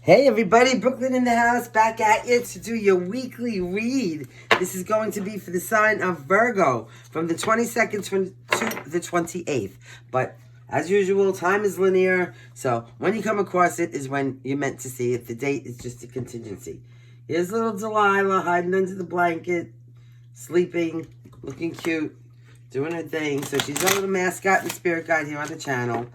Hey everybody, Brooklyn in the house, back at you to do your weekly read. This is going to be for the sign of Virgo from the 22nd to the 28th. But as usual, time is linear, so when you come across it is when you're meant to see it. The date is just a contingency. Here's little Delilah hiding under the blanket, sleeping, looking cute, doing her thing. So she's our little mascot and spirit guide here on the channel.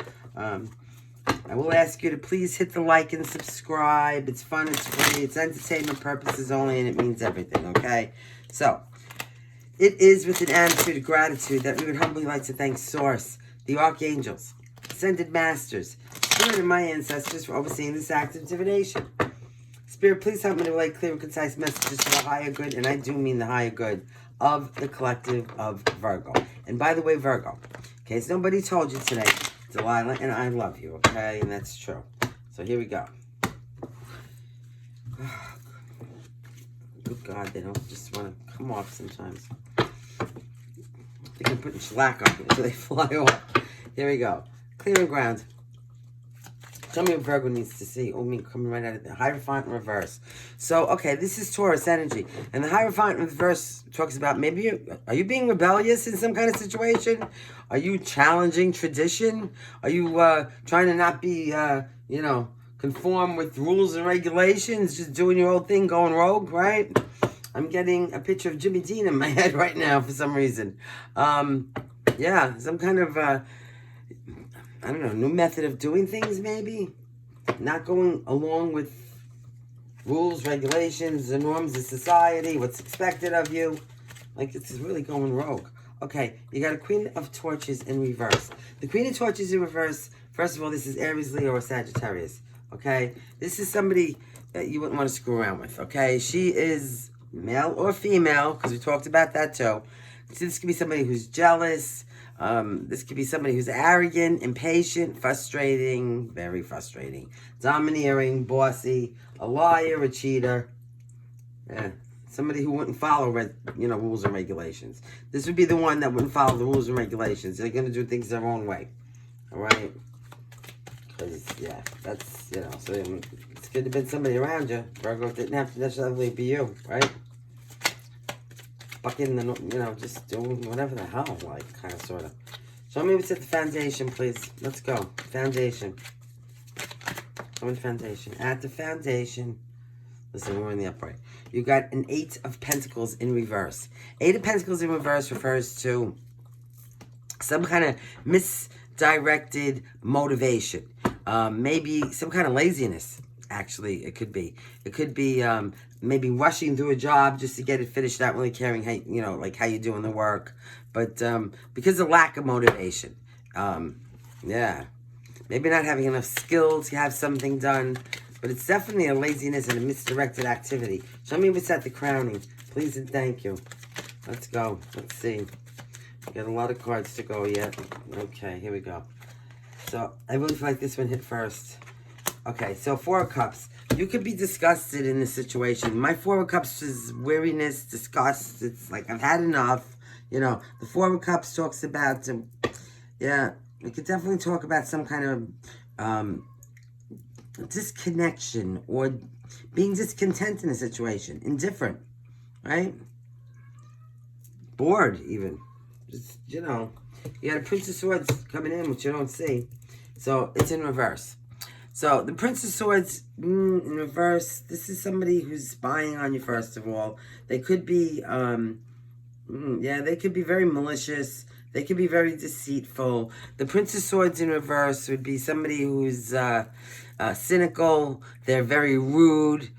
I will ask you to please hit the like and subscribe. It's fun, it's free, it's entertainment purposes only, and it means everything, okay? So, it is with an attitude of gratitude that we would humbly like to thank Source, the Archangels, Ascended Masters, Spirit and my ancestors for overseeing this act of divination. Spirit, please help me to relay clear and concise messages to the higher good, and I do mean the higher good, of the collective of Virgo. And by the way, Virgo, in case nobody told you today, Delilah and I love you, okay? And that's true. So here we go. Good God, they don't just want to come off sometimes. They can put shellac on it so they fly off. Here we go. Clear and ground. Tell me what Virgo needs to see. Oh, me coming right out of the Hierophant in reverse. So, okay, this is Taurus energy. And the Hierophant in reverse talks about maybe are you being rebellious in some kind of situation? Are you challenging tradition? Are you trying to not be, conform with rules and regulations? Just doing your own thing, going rogue, right? I'm getting a picture of Jimmy Dean in my head right now for some reason. Yeah, some kind of... I don't know, new method of doing things, maybe? Not going along with rules, regulations, the norms of society, what's expected of you. Like, this is really going rogue. Okay, you got a Queen of Torches in reverse. The Queen of Torches in reverse, first of all, this is Aries, Leo, or Sagittarius. Okay? This is somebody that you wouldn't want to screw around with, okay? She is male or female, because we talked about that too. So this could be somebody who's jealous. This could be somebody who's arrogant, impatient, frustrating, very frustrating, domineering, bossy, a liar, a cheater. Yeah, somebody who wouldn't follow, rules and regulations. This would be the one that wouldn't follow the rules and regulations. They're going to do things their own way. All right? Because, yeah, that's, so it could have been somebody around you. Virgo, it didn't have to necessarily be you, right? Fucking, just doing whatever the hell, like, kind of, sort of. Show me what's at the foundation, please. Let's go. Foundation. Show me the foundation. At the foundation. Listen, we're in the upright. You got an 8 of Pentacles in reverse. 8 of Pentacles in reverse refers to some kind of misdirected motivation. Maybe some kind of laziness. Actually, it could be. It could be maybe rushing through a job just to get it finished, not really caring how, how you're doing the work. But because of lack of motivation. Yeah. Maybe not having enough skill to have something done. But it's definitely a laziness and a misdirected activity. Show me what's at the crowning. Please and thank you. Let's go. Let's see. We got a lot of cards to go yet. Okay, here we go. So, I really feel like this one hit first. Okay, so 4 of Cups. You could be disgusted in this situation. My 4 of Cups is weariness, disgust. It's like, I've had enough. The 4 of Cups talks about, yeah, we could definitely talk about some kind of disconnection or being discontent in a situation. Indifferent, right? Bored, even. Just, you got a Prince of Swords coming in, which you don't see. So, it's in reverse. So, the Prince of Swords in reverse, this is somebody who's spying on you, first of all. They could be, they could be very malicious. They could be very deceitful. The Prince of Swords in reverse would be somebody who's cynical. They're very rude,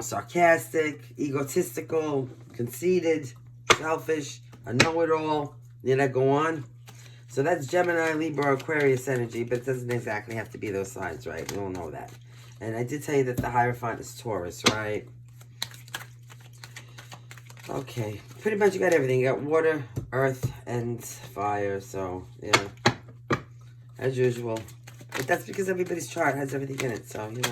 sarcastic, egotistical, conceited, selfish, a know-it-all. Did I go on? So that's Gemini, Libra, Aquarius energy, but it doesn't exactly have to be those signs, right? We all know that. And I did tell you that the Hierophant is Taurus, right? Okay, pretty much you got everything. You got water, earth, and fire, so, yeah. As usual. But that's because everybody's chart has everything in it, so, it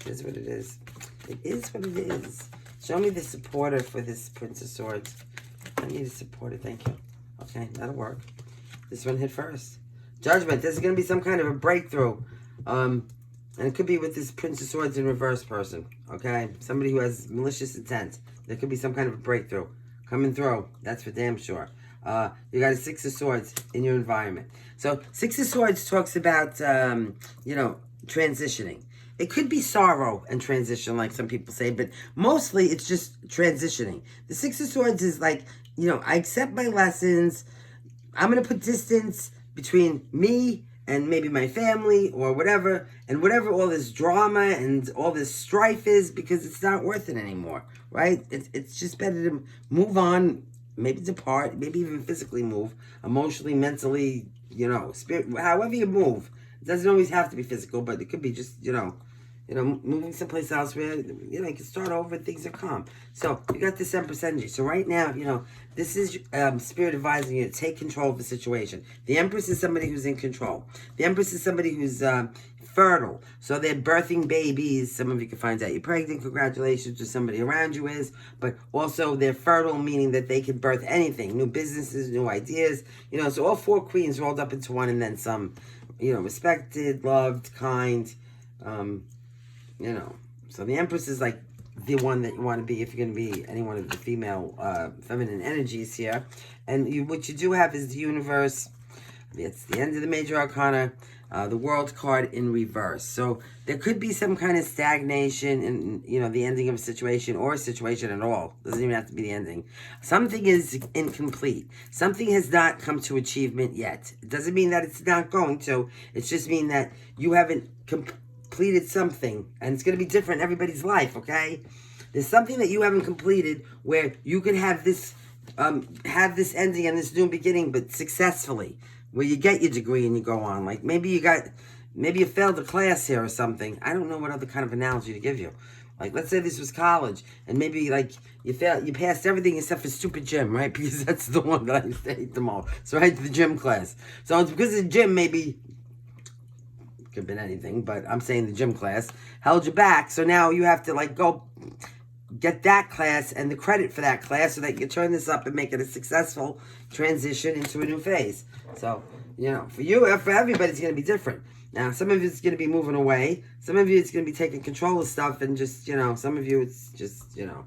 is what it is. It is what it is. Show me the supporter for this Prince of Swords. I need a supporter, thank you. Okay, that'll work. This one hit first. Judgment. This is going to be some kind of a breakthrough. And it could be with this Prince of Swords in reverse person, okay? Somebody who has malicious intent. There could be some kind of a breakthrough coming through. That's for damn sure. You got a Six of Swords in your environment. So Six of Swords talks about, you know, transitioning. It could be sorrow and transition, like some people say, but mostly it's just transitioning. The Six of Swords is like, you know, I accept my lessons. I'm going to put distance between me and maybe my family or whatever, and whatever all this drama and all this strife is, because it's not worth it anymore, right? It's just better to move on, maybe depart, maybe even physically move, emotionally, mentally, you know, spirit, however you move. It doesn't always have to be physical, but it could be just, you know, moving someplace else where, you know, you can start over, things are calm. So, you got this Empress energy. So, right now, you know, this is Spirit advising you to take control of the situation. The Empress is somebody who's in control. The Empress is somebody who's fertile. So, they're birthing babies. Some of you can find out you're pregnant. Congratulations to somebody around you is. But also, they're fertile, meaning that they can birth anything. New businesses, new ideas. You know, so all four queens rolled up into one and then some. You know, respected, loved, kind, you know, so the Empress is like the one that you want to be if you're going to be any one of the female, feminine energies here. And what you do have is the universe. It's the end of the major arcana, the world card in reverse. So there could be some kind of stagnation in, you know, the ending of a situation or a situation at all. Doesn't even have to be the ending. Something is incomplete. Something has not come to achievement yet. It doesn't mean that it's not going to. It's just mean that you haven't completed something, and it's going to be different in everybody's life, okay? There's something that you haven't completed where you can have this ending and this new beginning, but successfully, where you get your degree and you go on. Like maybe you failed a class here or something. I don't know what other kind of analogy to give you. Like, let's say this was college, and maybe, like, you passed everything except for stupid gym, right? Because that's the one that I used to hate the most. So, right, the gym class. So, it's because of the gym, maybe, could have been anything, but I'm saying the gym class held you back. So, now you have to, like, go get that class and the credit for that class so that you can turn this up and make it a successful transition into a new phase. So, you know, for you, for everybody, it's going to be different. Now, some of it's going to be moving away. Some of you, it's going to be taking control of stuff and just, you know, some of you, it's just, you know,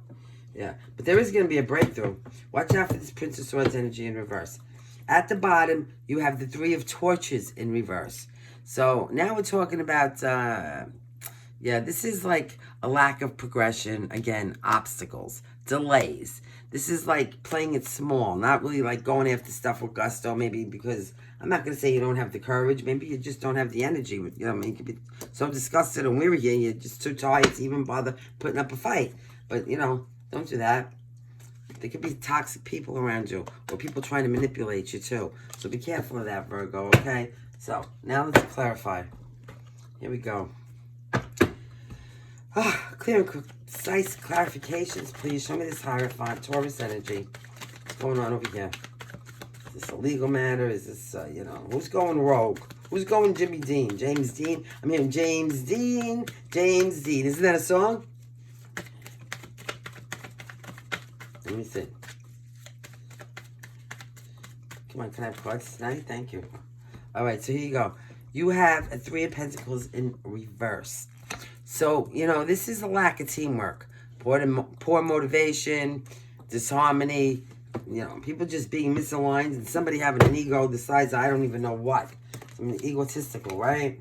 yeah. But there is going to be a breakthrough. Watch out for this Prince of Swords energy in reverse. At the bottom, you have the Three of Torches in reverse. So now we're talking about, yeah, this is like a lack of progression. Again, obstacles, delays. This is like playing it small, not really like going after stuff with gusto, maybe because I'm not going to say you don't have the courage. Maybe you just don't have the energy. You know, I mean, you could be so disgusted and weary here, you're just too tired to even bother putting up a fight. But, you know, don't do that. There could be toxic people around you or people trying to manipulate you too. So be careful of that, Virgo, okay? So, now let's clarify. Here we go. Clear and concise clarifications, please. Show me this Hierophant, Taurus energy. What's going on over here? Is this a legal matter? Is this, you know, who's going rogue? Who's going Jimmy Dean? James Dean? I'm hearing James Dean. James Dean. Isn't that a song? Let me see. Come on, can I have cards tonight? Thank you. All right, so here you go. You have a Three of Pentacles in reverse. So, you know, this is a lack of teamwork. Poor motivation, disharmony, you know, people just being misaligned, and somebody having an ego the size of I don't even know what. I mean, egotistical, right?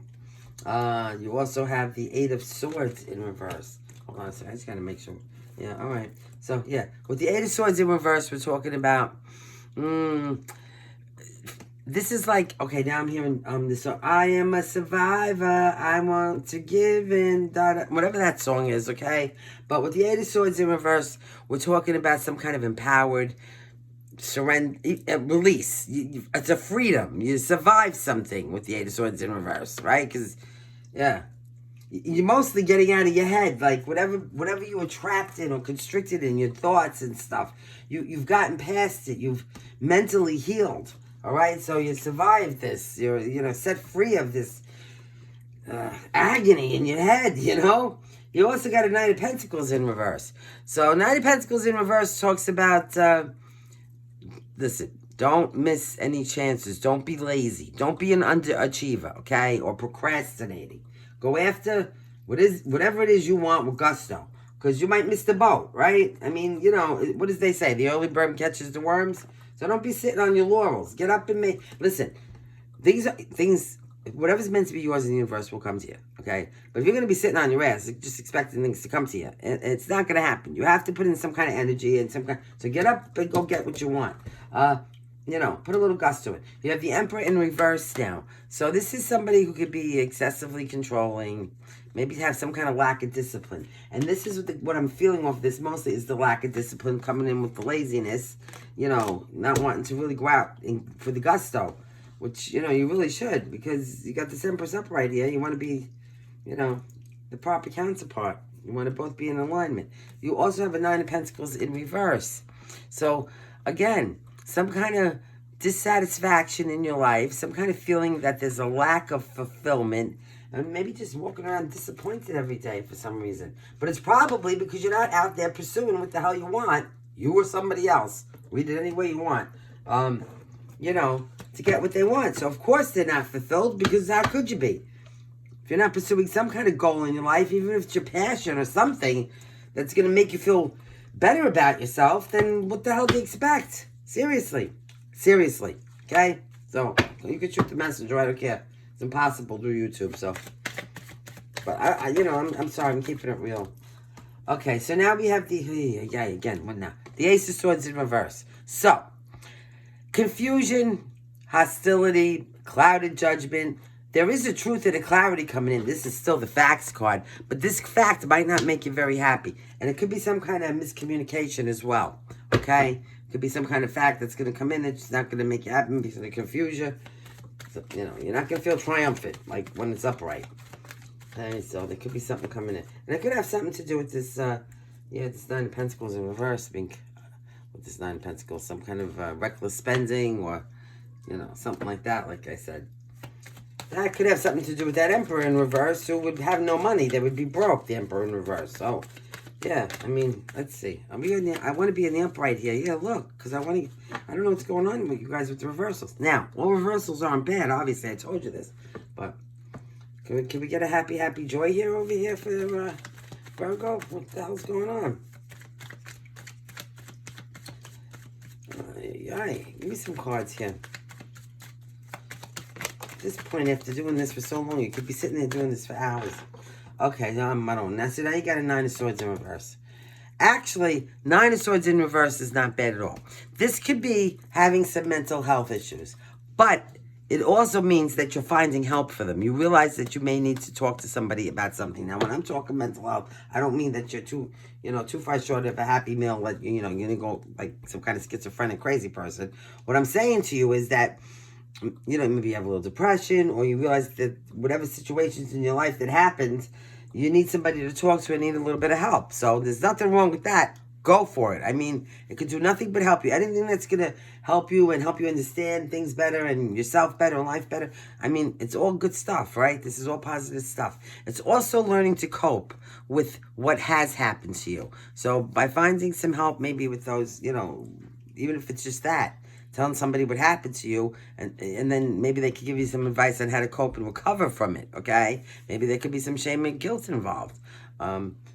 You also have the Eight of Swords in reverse. Hold on a second, I just gotta make sure. Yeah, all right. So, yeah, with the Eight of Swords in reverse, we're talking about, this is like, okay, now I'm hearing this song. I am a survivor. I want to give in. Whatever that song is, okay? But with the Eight of Swords in reverse, we're talking about some kind of empowered surrender, release. It's a freedom. You survive something with the Eight of Swords in reverse, right? Because, yeah. You're mostly getting out of your head. Like, whatever you were trapped in or constricted in, your thoughts and stuff, you've gotten past it. You've mentally healed. All right, so you survived this. You're, you know, set free of this agony in your head, you know. You also got a Knight of Pentacles in reverse. So Knight of Pentacles in reverse talks about, listen, don't miss any chances. Don't be lazy. Don't be an underachiever, okay, or procrastinating. Go after whatever it is you want with gusto. Because you might miss the boat, right? I mean, you know, what does they say? The early bird catches the worms. So don't be sitting on your laurels. Get up and make... Listen, things... Whatever's meant to be yours in the universe will come to you, okay? But if you're going to be sitting on your ass, just expecting things to come to you, it's not going to happen. You have to put in some kind of energy and some kind... So get up and go get what you want. You know, put a little gusto in. You have the Emperor in reverse now. So this is somebody who could be excessively controlling, maybe have some kind of lack of discipline. And this is what I'm feeling off this mostly is the lack of discipline coming in with the laziness, you know, not wanting to really go out for the gusto, which, you know, you really should, because you got this Empress upright here. You want to be, you know, the proper counterpart. You want to both be in alignment. You also have a Nine of Pentacles in reverse. So, again, some kind of dissatisfaction in your life, some kind of feeling that there's a lack of fulfillment, and maybe just walking around disappointed every day for some reason. But it's probably because you're not out there pursuing what the hell you want, you or somebody else. Read it any way you want, you know, to get what they want. So, of course, they're not fulfilled, because how could you be? If you're not pursuing some kind of goal in your life, even if it's your passion or something that's going to make you feel better about yourself, then what the hell do you expect? Seriously. Seriously. Okay? So, you can shoot the messenger. I don't care. It's impossible through YouTube, so. But, you know, I'm sorry. I'm keeping it real. Okay, so now we have the Ace of Swords in reverse. So, confusion, hostility, clouded judgment. There is a truth and a clarity coming in. This is still the facts card. But this fact might not make you very happy. And it could be some kind of miscommunication as well. Okay? Could be some kind of fact that's going to come in that's not going to make you happy because of the confusion. So, you know, you're not going to feel triumphant like when it's upright. Okay, so there could be something coming in. And it could have something to do with this, this Nine of Pentacles in reverse. I think with this Nine of Pentacles, some kind of reckless spending or, you know, something like that, like I said. That could have something to do with that Emperor in reverse who would have no money. They would be broke, the Emperor in reverse. So, yeah, I mean, let's see. I want to be in the upright here. Yeah, look, because I don't know what's going on with you guys with the reversals. Now, all reversals aren't bad, obviously. I told you this. But can we get a happy joy here over here for Virgo? What the hell's going on? Give me some cards here. At this point, after doing this for so long, you could be sitting there doing this for hours. Okay, I don't. Now, so now you got a Nine of Swords in reverse. Actually, Nine of Swords in reverse is not bad at all. This could be having some mental health issues. But it also means that you're finding help for them. You realize that you may need to talk to somebody about something. Now, when I'm talking mental health, I don't mean that you're too far short of a happy meal. Like, you're going to go like some kind of schizophrenic crazy person. What I'm saying to you is that, you know, maybe you have a little depression, or you realize that whatever situations in your life that happens, you need somebody to talk to and need a little bit of help. So there's nothing wrong with that. Go for it. I mean, it could do nothing but help you. Anything that's going to help you and help you understand things better and yourself better and life better. I mean, it's all good stuff, right? This is all positive stuff. It's also learning to cope with what has happened to you. So by finding some help, maybe with those, you know, even if it's just that, telling somebody what happened to you, and then maybe they could give you some advice on how to cope and recover from it, okay? Maybe there could be some shame and guilt involved.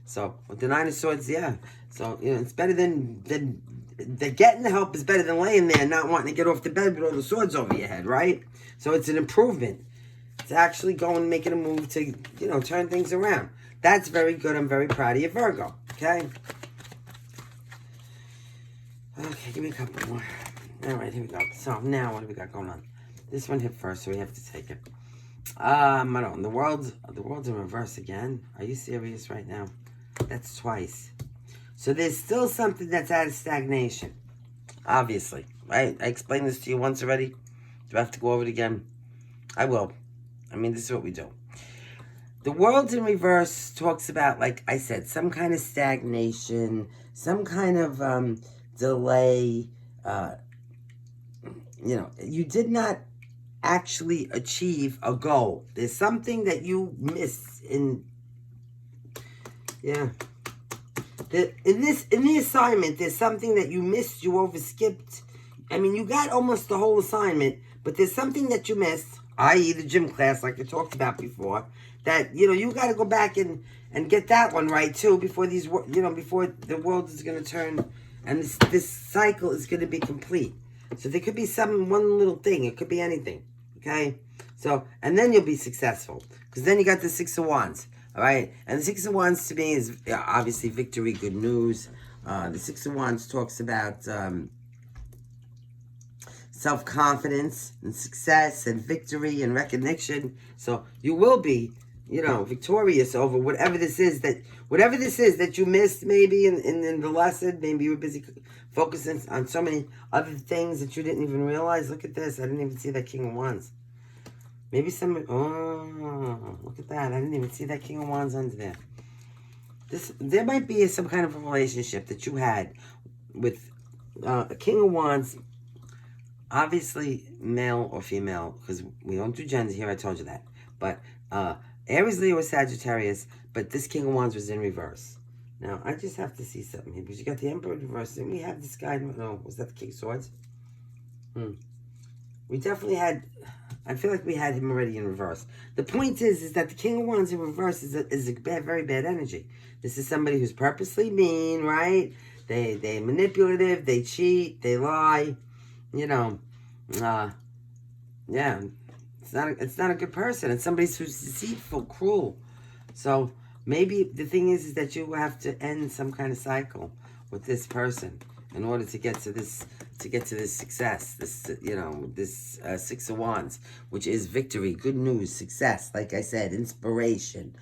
So with the Nine of Swords, yeah. So, you know, it's better than getting the help is better than laying there and not wanting to get off the bed with all the swords over your head, right? So it's an improvement. It's actually going and making a move to, you know, turn things around. That's very good. I'm very proud of you, Virgo, okay? Okay, give me a couple more. All right, here we go. So now, what do we got going on? This one hit first, so we have to take it. I don't. The world's in reverse again. Are you serious right now? That's twice. So there's still something that's out of stagnation. Obviously, right? I explained this to you once already. Do I have to go over it again? I will. I mean, this is what we do. The world in reverse talks about, like I said, some kind of stagnation, some kind of delay. You know, you did not actually achieve a goal. There's something that you missed in, in the assignment, there's something that you missed, you overskipped. I mean, you got almost the whole assignment, but there's something that you missed, i.e. the gym class like I talked about before. that, you got to go back and get that one right too before before the world is going to turn and this cycle is going to be complete. So there could be one little thing. It could be anything. Okay? So, and then you'll be successful. Because then you got the Six of Wands. All right? And the Six of Wands to me is obviously victory, good news. The Six of Wands talks about self-confidence and success and victory and recognition. So you will be, victorious over whatever this is that you missed maybe in the lesson. Maybe you were busy focusing on so many other things that you didn't even realize. Look at this. I didn't even see that King of Wands. Maybe look at that. I didn't even see that King of Wands under there. There might be some kind of a relationship that you had with a King of Wands, obviously male or female, because we don't do gender here, I told you that. But Aries, Leo, or Sagittarius, but this King of Wands was in reverse. Now, I just have to see something here, because you got the Emperor in reverse, and we have this guy, no, was that the King of Swords? We definitely had, I feel like we had him already in reverse. The point is that the King of Wands in reverse is a very bad energy. This is somebody who's purposely mean, right? They manipulative, they cheat, they lie, yeah, it's not a good person. It's somebody who's deceitful, cruel. So maybe the thing is that you have to end some kind of cycle with this person in order to get to this success. This Six of Wands, which is victory, good news, success. Like I said, inspiration,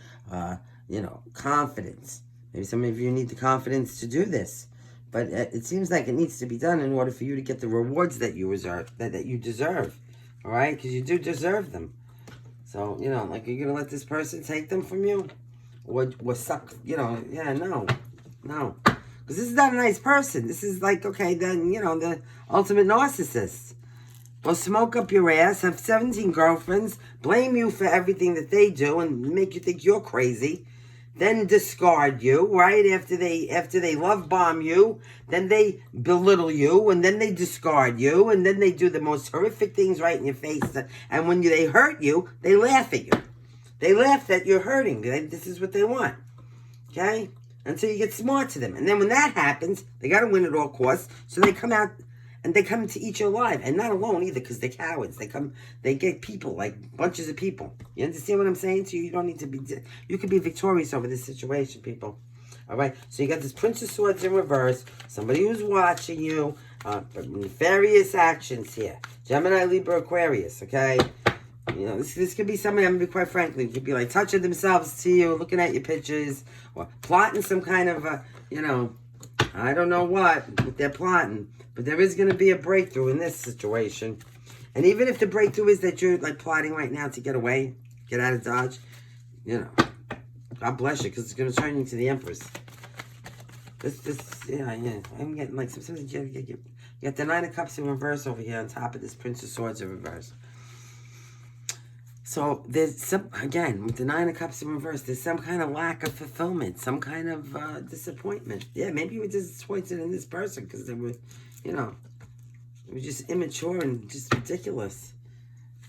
confidence. Maybe some of you need the confidence to do this. But it seems like it needs to be done in order for you to get the rewards that you deserve. All right? Because you do deserve them. So, like, you're going to let this person take them from you? Or suck, no. Because this is not a nice person. This is like, okay, then, the ultimate narcissist. Will smoke up your ass, have 17 girlfriends, blame you for everything that they do, and make you think you're crazy. Then discard you, right? After they love bomb you, then they belittle you, and then they discard you, and then they do the most horrific things right in your face. And when they hurt you, they laugh at you. They laugh that you're hurting. This is what they want, okay? Until you get smart to them. And then when that happens, they got to win at all costs, so they come out and they come to eat you alive. And not alone either, because they're cowards. They get people, like bunches of people. You understand what I'm saying to you? You don't need to be, you can be victorious over this situation, people. All right? So you got this Prince of Swords in reverse. Somebody who's watching you. Nefarious actions here. Gemini, Libra, Aquarius, okay? This could be somebody, I'm going to be quite frankly, could be like touching themselves to you, looking at your pictures, or plotting some kind of, I don't know what they're plotting. But there is going to be a breakthrough in this situation. And even if the breakthrough is that you're like plotting right now to get away, get out of Dodge, God bless you, because it's going to turn you into the Empress. I'm getting like sometimes you got the Nine of Cups in reverse over here on top of this Prince of Swords in reverse. So there's again, with the Nine of Cups in reverse, there's some kind of lack of fulfillment, some kind of disappointment. Yeah, maybe you were disappointed in this person because they were, it was just immature and just ridiculous.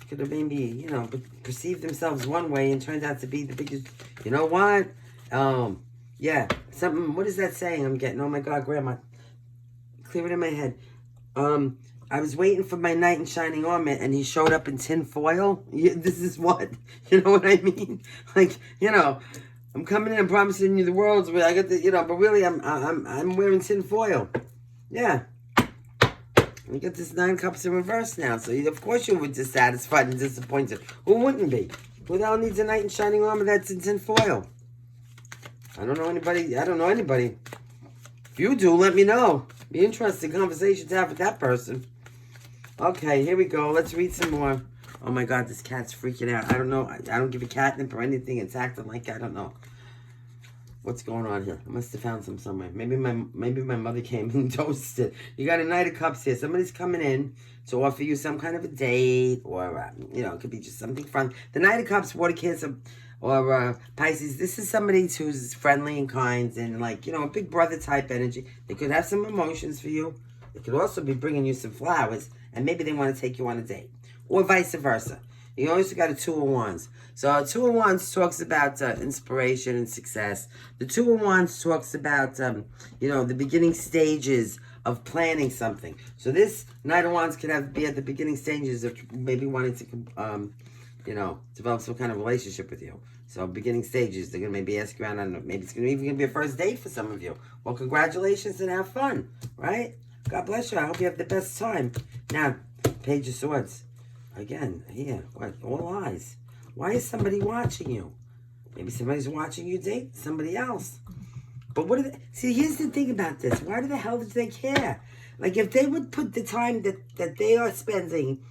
Could have maybe, perceived themselves one way and turned out to be the biggest, you know what? Yeah, what is that saying I'm getting? Oh my God, Grandma, clear it in my head. I was waiting for my knight in shining armor, and he showed up in tin foil. This is what, you know what I mean? Like, I'm coming in and promising you the world. But I got the, but really, I'm wearing tin foil. Yeah. We got this 9 cups in reverse now, so of course you were dissatisfied and disappointed. Who wouldn't be? Who the hell needs a knight in shining armor that's in tin foil? I don't know anybody. If you do, let me know. Be interesting conversation to have with that person. Okay, here we go. Let's read some more. Oh my God, this cat's freaking out. I don't know. I don't give a catnip or anything. It's acting like I don't know. What's going on here? I must have found some somewhere. Maybe my mother came and toasted. You got a Knight of Cups here. Somebody's coming in to offer you some kind of a date, or it could be just something fun. The Knight of Cups, Water, Cancer, or Pisces. This is somebody who's friendly and kind and a big brother type energy. They could have some emotions for you. They could also be bringing you some flowers, and maybe they want to take you on a date, or vice versa. You also got a Two of Wands. So Two of Wands talks about inspiration and success. The Two of Wands talks about, you know, the beginning stages of planning something. So this Knight of Wands could be at the beginning stages of maybe wanting to, you know, develop some kind of relationship with you. So beginning stages, they're going to maybe ask you around, I don't know, maybe it's even going to be a first date for some of you. Well, congratulations and have fun, right? God bless you. I hope you have the best time. Now, Page of Swords. Again, here, what? All eyes. Why is somebody watching you? Maybe somebody's watching you date somebody else. But what do they... See, here's the thing about this. Why the hell do they care? Like, if they would put the time that they are spending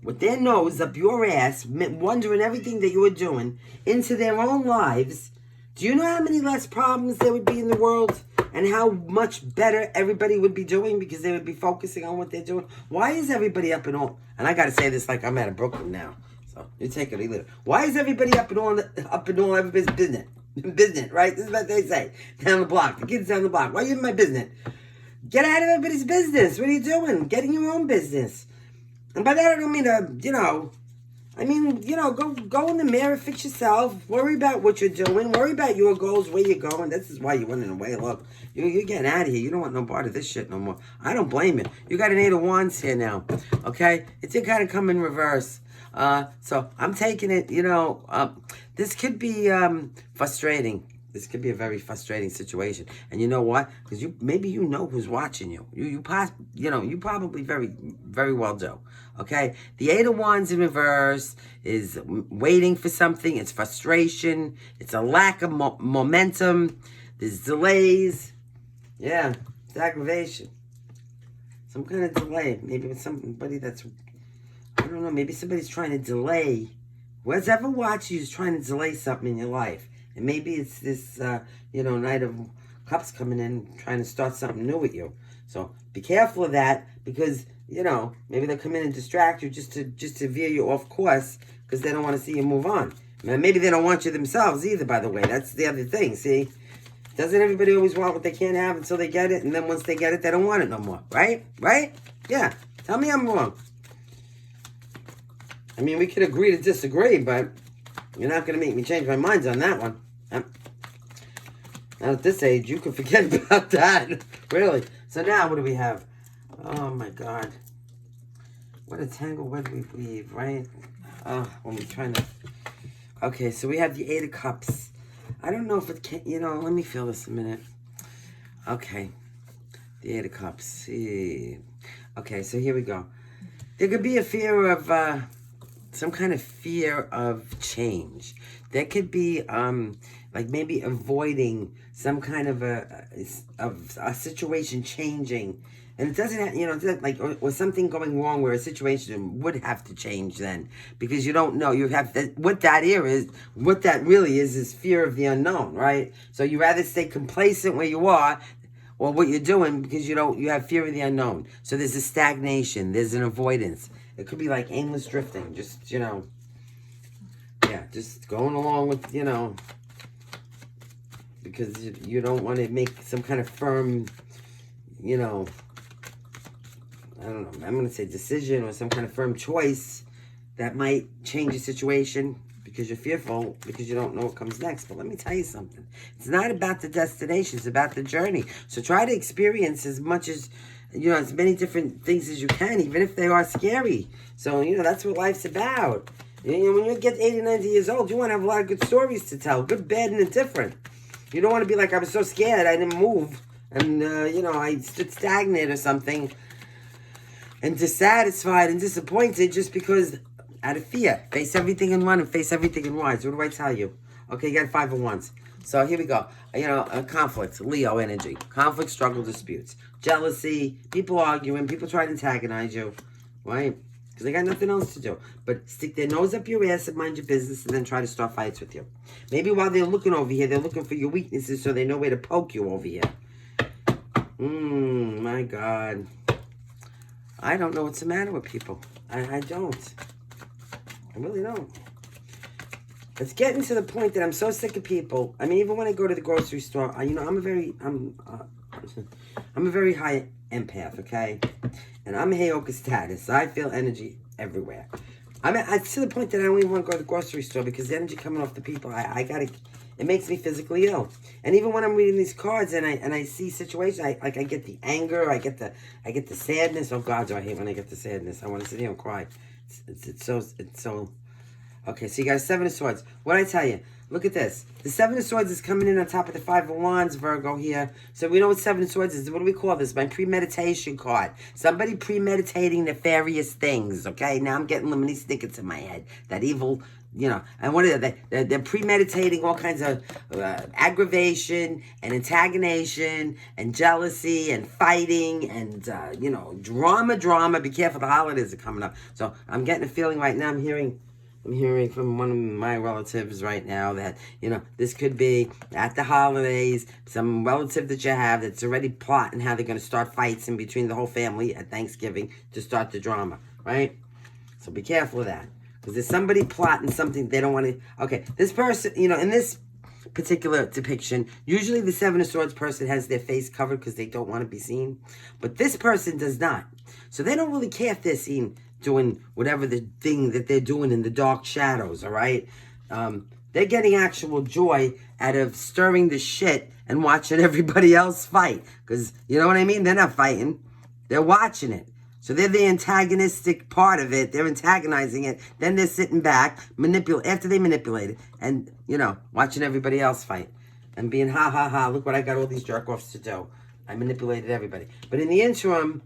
with their nose up your ass, wondering everything that you are doing, into their own lives, do you know how many less problems there would be in the world? And how much better everybody would be doing because they would be focusing on what they're doing? Why is everybody up and all... And I got to say this like I'm out of Brooklyn now. So, you take it or leave it. Why is everybody up and all everybody's business? Business, right? This is what they say. Down the block. The kids down the block. Why are you in my business? Get out of everybody's business. What are you doing? Get in your own business. And by that I don't mean to, you know... I mean, you know, go in the mirror, fix yourself, worry about what you're doing, worry about your goals, where you're going. This is why you're running away. Look, you're getting out of here. You don't want no part of this shit no more. I don't blame you. You got an Eight of Wands here now, okay? It did kind of come in reverse. So I'm taking it, you know, this could be frustrating. This could be a very frustrating situation. And you know what? Because maybe you know who's watching you. You probably very well do. Okay? The Eight of Wands in reverse is waiting for something. It's frustration. It's a lack of momentum. There's delays. Yeah. It's aggravation. Some kind of delay. Maybe with somebody that's... I don't know. Maybe somebody's trying to delay. Whoever's ever watching you is trying to delay something in your life. And maybe it's this, you know, Knight of Cups coming in, trying to start something new with you. So be careful of that because, you know, maybe they'll come in and distract you just to veer you off course because they don't want to see you move on. Maybe they don't want you themselves either, by the way. That's the other thing, see? Doesn't everybody always want what they can't have until they get it? And then once they get it, they don't want it no more, right? Right? Yeah. Tell me I'm wrong. I mean, we could agree to disagree, but... You're not going to make me change my mind on that one. Now at this age, you can forget about that. Really. So now, what do we have? Oh, my God. What a tangle web we weave, right? When we're trying to... Okay, so we have the Eight of Cups. I don't know if it can... You know, let me feel this a minute. Okay. The Eight of Cups. See. Okay, so here we go. There could be a fear of... some kind of fear of change. There could be, like maybe avoiding some kind of a situation changing. And it doesn't have, you know, like, or something going wrong where a situation would have to change then. Because you don't know, you have, what that really is fear of the unknown, right? So you rather stay complacent where you are, or what you're doing, because you have fear of the unknown. So there's a stagnation, there's an avoidance. It could be like aimless drifting, just, you know, yeah, just going along with, you know, because you don't want to make some kind of firm, you know, I don't know, I'm going to say decision or some kind of firm choice that might change the situation because you're fearful, because you don't know what comes next. But let me tell you something. It's not about the destination, it's about the journey. So try to experience as much as... You know, as many different things as you can, even if they are scary. So, you know, that's what life's about. You know, when you get 80, 90 years old, you want to have a lot of good stories to tell. Good, bad, and indifferent. You don't want to be like, I was so scared, I didn't move. And, you know, I stood stagnant or something. And dissatisfied and disappointed just because, out of fear. Face everything and run and face everything and rise. What do I tell you? Okay, you got 5 of Wands. So here we go. You know, conflict, Leo energy. Conflict, struggle, disputes. Jealousy, people arguing, people trying to antagonize you, right? Because they got nothing else to do. But stick their nose up your ass and mind your business and then try to start fights with you. Maybe while they're looking over here, they're looking for your weaknesses so they know where to poke you over here. My God. I don't know what's the matter with people. I don't. I really don't. It's getting to the point that I'm so sick of people. I mean, even when I go to the grocery store, you know, I'm a very high empath, okay? And I'm Heyoka status. I feel energy everywhere. I mean, it's to the point that I don't even want to go to the grocery store because the energy coming off the people, I gotta, it makes me physically ill. And even when I'm reading these cards and I see situations, I get the anger, I get the sadness. Oh God, do I hate when I get the sadness? I want to sit here and cry. It's so. Okay, so you got a 7 of Swords. What I tell you? Look at this. The 7 of Swords is coming in on top of the 5 of Wands, Virgo, here. So we know what 7 of Swords is. What do we call this? My premeditation card. Somebody premeditating nefarious things, okay? Now I'm getting lemony snickets in my head. That evil, you know. And what are they? They're premeditating all kinds of aggravation and antagonization and jealousy and fighting and, you know, drama. Be careful, the holidays are coming up. So I'm getting a feeling right now, I'm hearing from one of my relatives right now that, you know, this could be at the holidays, some relative that you have that's already plotting how they're going to start fights in between the whole family at Thanksgiving to start the drama, right? So be careful of that. Because there's somebody plotting something they don't want to... Okay, this person, you know, in this particular depiction, usually the 7 of Swords person has their face covered because they don't want to be seen. But this person does not. So they don't really care if they're seen doing whatever the thing that they're doing in the dark shadows, all right? They're getting actual joy out of stirring the shit and watching everybody else fight. Because, you know what I mean? They're not fighting. They're watching it. So they're the antagonistic part of it. They're antagonizing it. Then they're sitting back, after they manipulate it, and, you know, watching everybody else fight. And being, ha, look what I got all these jerk-offs to do. I manipulated everybody. But in the interim...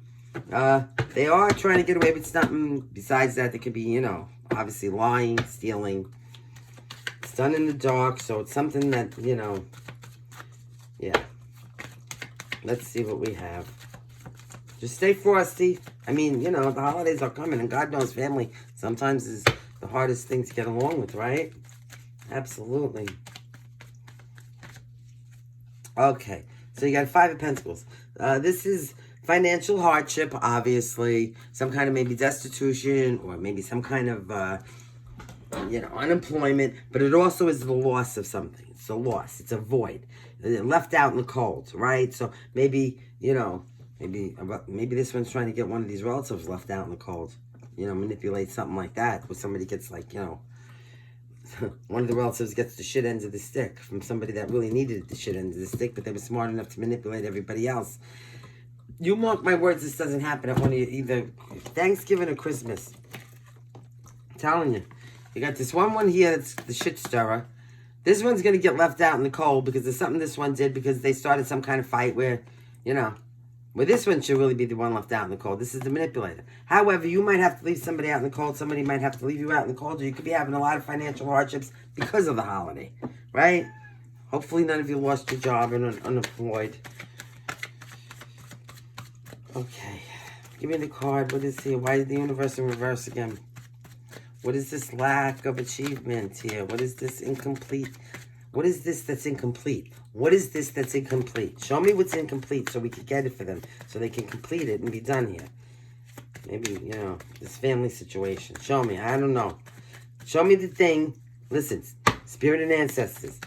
they are trying to get away with something. Besides that, they could be, you know, obviously lying, stealing. It's done in the dark, so it's something that, you know, yeah. Let's see what we have. Just stay frosty. I mean, you know, the holidays are coming, and God knows family sometimes is the hardest thing to get along with, right? Absolutely. Okay, so you got 5 of Pentacles. This is... financial hardship, obviously. Some kind of maybe destitution or maybe some kind of, you know, unemployment. But it also is the loss of something. It's a loss. It's a void. They're left out in the cold, right? So maybe, you know, maybe this one's trying to get one of these relatives left out in the cold. You know, manipulate something like that. Where somebody gets like, you know, one of the relatives gets the shit ends of the stick from somebody that really needed the shit ends of the stick. But they were smart enough to manipulate everybody else. You mark my words, this doesn't happen at one of either Thanksgiving or Christmas. I'm telling you. You got this one here that's the shit stirrer. This one's going to get left out in the cold because there's something this one did because they started some kind of fight where, you know, where this one should really be the one left out in the cold. This is the manipulator. However, you might have to leave somebody out in the cold. Somebody might have to leave you out in the cold. Or you could be having a lot of financial hardships because of the holiday, right? Hopefully none of you lost your job and are unemployed. Okay, give me the card. What is here? Why is the universe in reverse again? What is this lack of achievement here? What is this incomplete? What is this that's incomplete? What is this that's incomplete? Show me what's incomplete so we can get it for them. So they can complete it and be done here. Maybe, you know, this family situation. Show me. I don't know. Show me the thing. Listen, spirit and ancestors.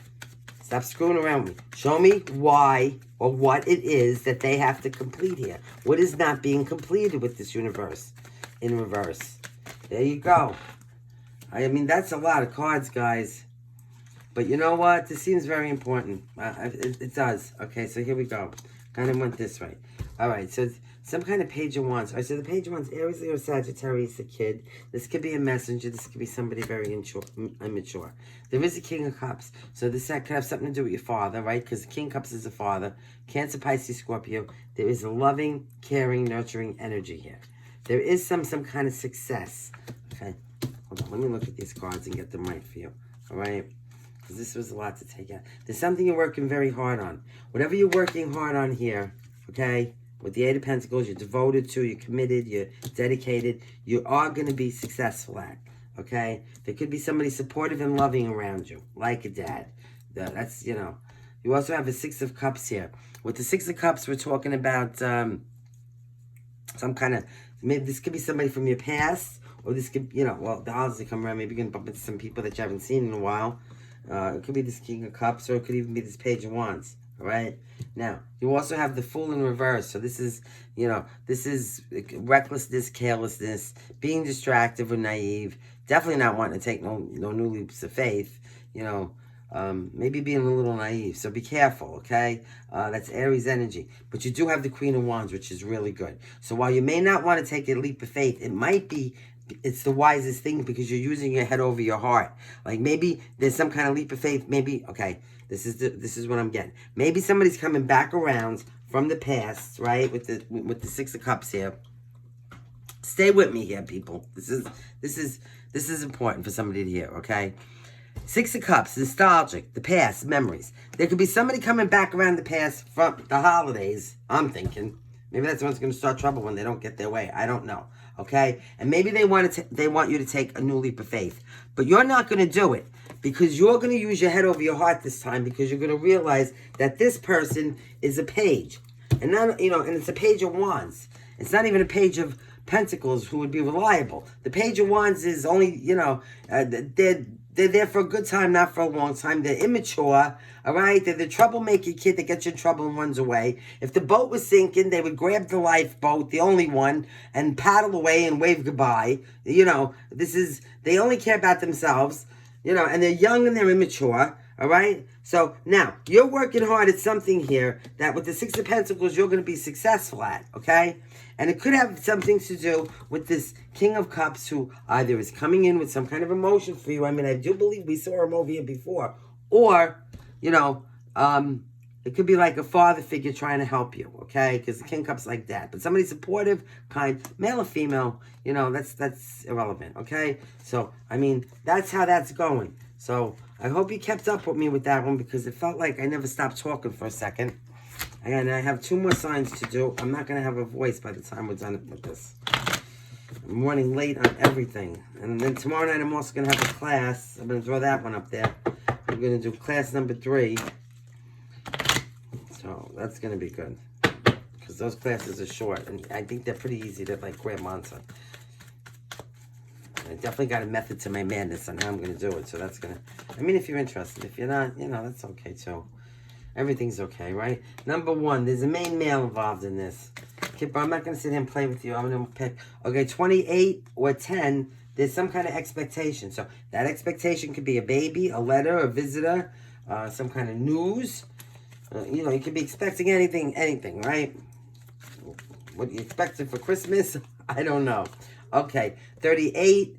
Stop screwing around with me. Show me why or what it is that they have to complete here. What is not being completed with this universe in reverse? There you go. I mean, that's a lot of cards, guys. But you know what? This seems very important. It does. Okay, so here we go. Kind of went this way. All right, so it's some kind of Page of Wands. All right, so the Page of Wands, Aries, Leo, Sagittarius, a kid. This could be a messenger. This could be somebody very immature. There is a King of Cups. So this could have something to do with your father, right? Because the King of Cups is a father. Cancer, Pisces, Scorpio. There is a loving, caring, nurturing energy here. There is some kind of success. Okay, hold on. Let me look at these cards and get them right for you. All right? Because this was a lot to take out. There's something you're working very hard on. Whatever you're working hard on here, okay, with the 8 of Pentacles, you're devoted to, you're committed, you're dedicated, you are going to be successful at, okay? There could be somebody supportive and loving around you, like a dad. That's, you know. You also have a 6 of Cups here. With the 6 of Cups, we're talking about some kind of, maybe this could be somebody from your past, or this could, you know, well, the holidays come around, maybe you're going to bump into some people that you haven't seen in a while. It could be this King of Cups, or it could even be this Page of Wands. All right. Now, you also have the Fool in reverse. So this is, you know, this is recklessness, carelessness, being distracted or naive, Definitely not wanting to take no new leaps of faith. You know, maybe being a little naive. So be careful, okay? That's Aries energy. But you do have the Queen of Wands, which is really good. So while you may not want to take a leap of faith, it might be, it's the wisest thing because you're using your head over your heart. Like maybe there's some kind of leap of faith. Maybe, okay, this is what I'm getting. Maybe somebody's coming back around from the past, right? With the Six of Cups here. Stay with me here, people. This is important for somebody to hear, okay? Six of Cups, nostalgic, the past, memories. There could be somebody coming back around the past from the holidays, I'm thinking. Maybe that's when it's going to start trouble when they don't get their way. I don't know, okay? And maybe they want you to take a new leap of faith. But you're not going to do it because you're going to use your head over your heart this time because you're going to realize that this person is a page. And not, you know, and it's a page of wands. It's not even a page of pentacles who would be reliable. The page of wands is only, you know, they're there for a good time, not for a long time. They're immature, all right? They're the troublemaker kid that gets you in trouble and runs away. If the boat was sinking, they would grab the lifeboat, the only one, and paddle away and wave goodbye. You know, they only care about themselves, you know, and they're young and they're immature, all right? So now, you're working hard at something here that with the Six of Pentacles, you're going to be successful at, okay? And it could have something to do with this King of Cups who either is coming in with some kind of emotion for you. I mean, I do believe we saw him over here before. Or, you know, it could be like a father figure trying to help you, okay? Because the King of Cups like that. But somebody supportive, kind, male or female, you know, that's irrelevant, okay? So, I mean, that's how that's going. So, I hope you kept up with me with that one because it felt like I never stopped talking for a second. And I have 2 more signs to do. I'm not going to have a voice by the time we're done with this. I'm running late on everything. And then tomorrow night I'm also going to have a class. I'm going to draw that one up there. I'm going to do class number 3. So that's going to be good. Because those classes are short. And I think they're pretty easy to like grab onto. I definitely got a method to my madness on how I'm going to do it. So that's going to... I mean, if you're interested. If you're not, you know, that's okay too. Everything's okay, right? Number 1, there's a main male involved in this. Okay, but I'm not going to sit here and play with you. I'm going to pick, okay, 28 or 10, there's some kind of expectation. So that expectation could be a baby, a letter, a visitor, some kind of news. You know, you could be expecting anything, right? What you expected for Christmas? I don't know. Okay, 38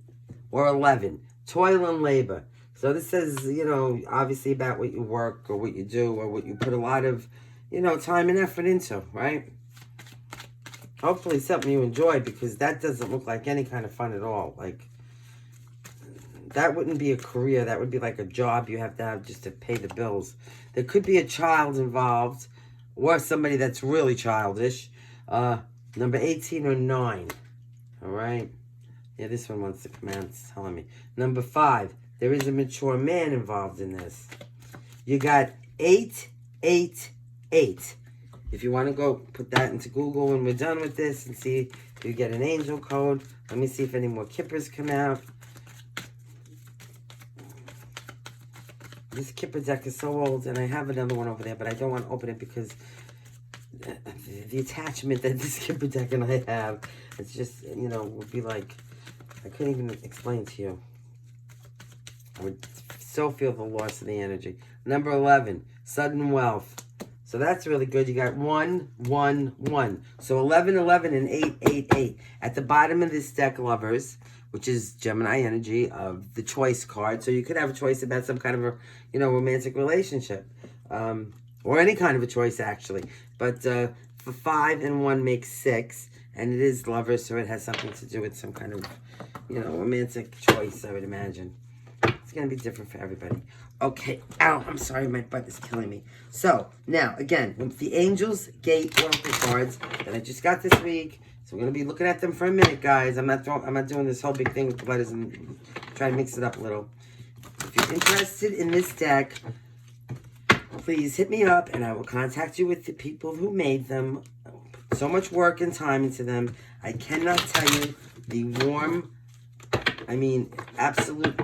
or 11, toil and labor. So this says, you know, obviously about what you work or what you do or what you put a lot of, you know, time and effort into, right? Hopefully something you enjoy because that doesn't look like any kind of fun at all. Like, that wouldn't be a career. That would be like a job you have to have just to pay the bills. There could be a child involved or somebody that's really childish. Number 18 or 9, all right? Yeah, this one wants to come out. It's telling me. Number 5. There is a mature man involved in this. You got 888. If you want to go put that into Google when we're done with this and see if you get an angel code. Let me see if any more Kippers come out. This Kipper deck is so old, and I have another one over there, but I don't want to open it because the attachment that this Kipper deck and I have, it's just, you know, would be like, I couldn't even explain to you. I would so feel the loss of the energy. Number 11, sudden wealth. So that's really good. You got 1, 1, 1. So 11, 11, and 8, 8, 8. At the bottom of this deck, lovers, which is Gemini energy of the choice card. So you could have a choice about some kind of a, you know, romantic relationship. Or any kind of a choice, actually. But for 5 and 1 makes 6. And it is lovers, so it has something to do with some kind of, you know, romantic choice, I would imagine. It's going to be different for everybody. Okay. Ow, I'm sorry. My butt is killing me. So, now, again, with the Angels Gate Oracle cards that I just got this week. So, we're going to be looking at them for a minute, guys. I'm not doing this whole big thing with the letters and trying to mix it up a little. If you're interested in this deck, please hit me up and I will contact you with the people who made them. So much work and time into them. I cannot tell you the warm, I mean, absolute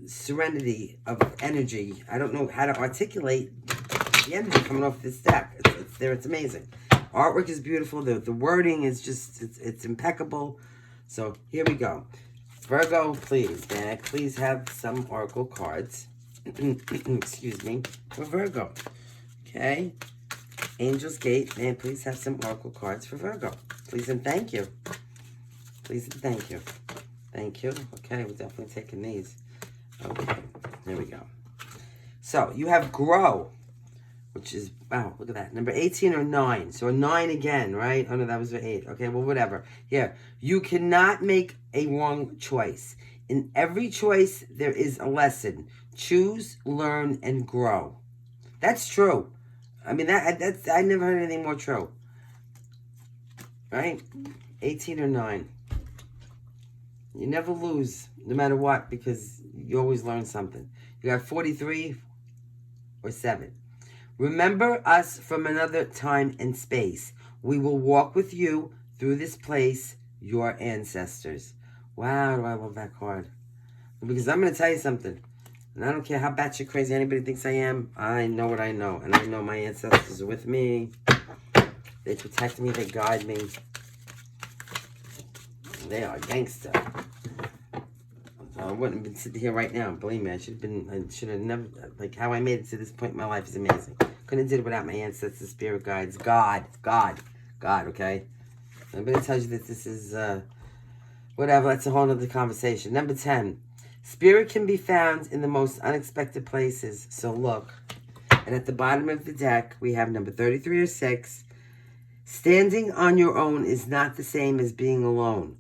serenity of energy. I don't know how to articulate the energy coming off this deck. It's there. It's amazing. Artwork is beautiful. The wording is just, it's impeccable. So here we go. Virgo, please, may I please have some oracle cards, excuse me, for Virgo, okay? Angel's Gate, may I please have some oracle cards for Virgo? Please and thank you. Please and thank you. Thank you. Okay, we're definitely taking these. Okay, there we go. So, you have Grow, which is, wow, look at that. Number 18 or 9. So, a 9 again, right? Oh, no, that was an 8. Okay, well, whatever. Here, you cannot make a wrong choice. In every choice, there is a lesson. Choose, learn, and grow. That's true. I mean, that's I never heard anything more true. Right? 18 or 9. You never lose, no matter what, because you always learn something. You got 43 or 7. Remember us from another time and space. We will walk with you through this place, your ancestors. Wow, do I love that card. Because I'm going to tell you something. And I don't care how batshit crazy anybody thinks I am. I know what I know. And I know my ancestors are with me. They protect me. They guide me. They are gangster. I wouldn't have been sitting here right now. Believe me, I should have never, like, how I made it to this point in my life is amazing. Couldn't have did it without my ancestors, spirit guides, God, okay? I'm going to tell you that this is, whatever, that's a whole other conversation. Number 10, spirit can be found in the most unexpected places, so look. And at the bottom of the deck, we have number 33 or 6. Standing on your own is not the same as being alone.